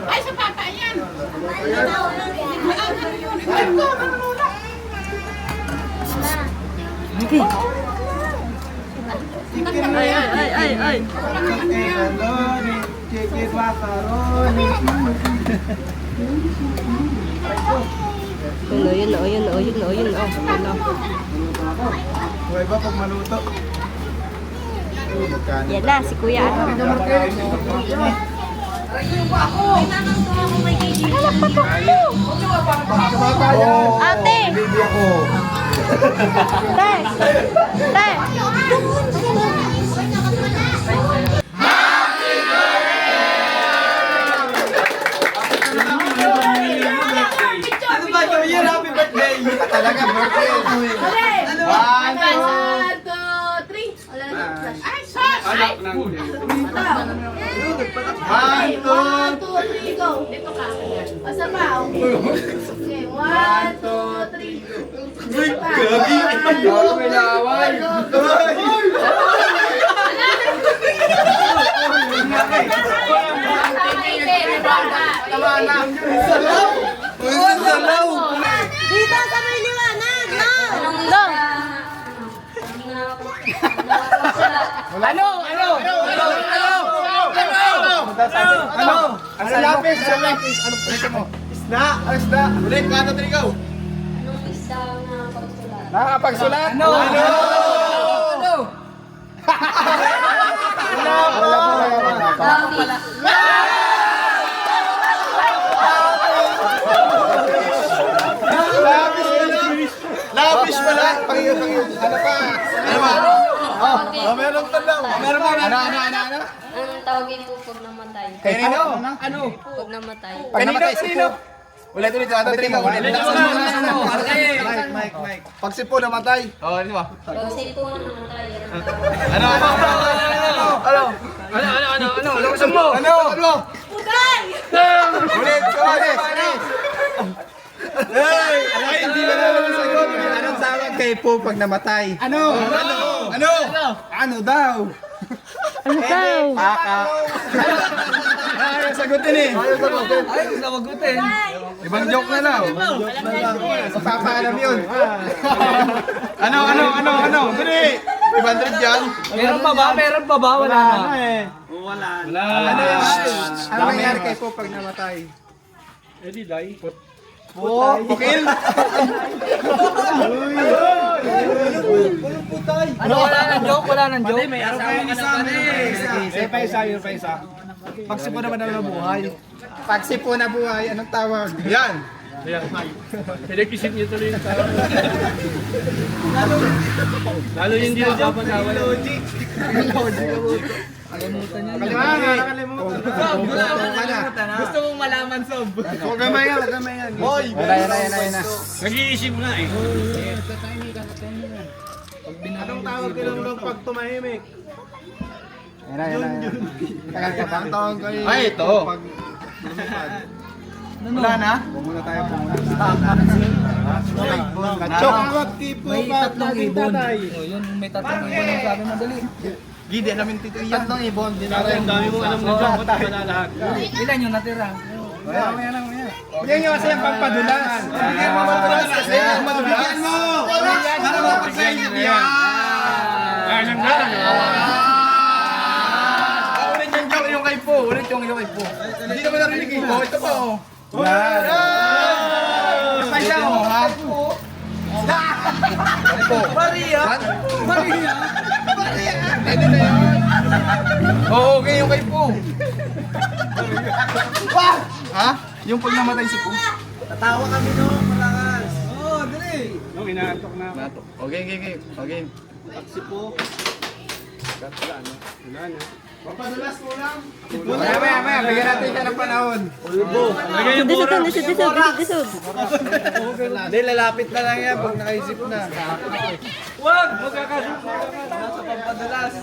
Ay, sa papa yan! Ay. Chicken macaroni. Yun o. Huwag ba pag maluto? Yan na, si Kuya. Ate! Baby ako. Te! Ano ba New Year? Happy birthday! Talaga, birthday. One, two, three. Ay, sus! Ay! One, two, three, go. Dito ka. Basta pa. Okay, one, two, three. Dito ka. May laway! Tama na. Dito sa may liwanag, no? Long! Ano lapis? Ano pwede mo? Isda! Isda! Ulit, 1, 2, 3, go! Nakakapagsulat? Ano? Lapis pala! Pangiyot. Ano pa? Ano pa? Meron pa lang. Meron pa. Ano? Ang tawagin po pag namatay. Kanino? Pag namatay. Pag namatay sino? Ulit, 1, 2, 3, go. Mike. Pag si Po namatay. Oo, di ba? Pag sipo namatay. Ano? Lumasan mo! Ano? Ulit! Ay, hindi na naman sagot. Anong tawag kay Po pag namatay? Ano? Ano daw? Paka. Ayaw sagutin eh. Ayaw sa magutin. Ibang joke na lang. Sa Papa alam yun. Ano? Dali! 500 yan. Meron pa ba? Wala na. Ano yan? Ano nangyari kay Po pag namatay? Pukil! Ano, wala nang joke? May araw kayo ni Sam. Pa isa. Pag si Po naman na buhay. Pag si Po na buhay, anong tawag? Yan! Pinag-isip niyo tuloy yung tao. Lalo yung hindi makapangawa. Gusto mong malaman, Sob. Huwag gamay yan. Hoy! Yan na. Nag-iisip na eh. Anong tawag nila pag tumahimik? Yan. Tagal ka ba? Ang tawag kayo. Ay, ito. Wala na? Muna tayo. Tawag tipo May tatlong ibon. Yun, may tatlong ibon. Ang sabi madali. Gide, alamin tito yan. Tatlong ibon. Ang dami mong alam na dyan. Ba't wala lahat? Ilan yung natira? Yan yung kasi yung pagpadulas. Bigyan mo madulas kasi. Bigyan mo! Para mapagsayin yan. Alam na. Ulit yung joke yung kay Po. Hindi naman narinig eh. Oh, ito pa oh. Yan. Kapag siya oh. Ha? Maria. Pwede na yun. Oo, okay yung kay Po. Ha? Yung pag namatay si Po. Tatawa kami no, malakas. Oo, dali. Nung inaantok na ako. Okay. Si Po. Papadulas ko lang. Maya, bigyan natin siya ng panahon. Disod. Hindi, lalapit na lang yan pag nakaisip na. Wag! Magkakasusunod ka. Nasa pampadalas.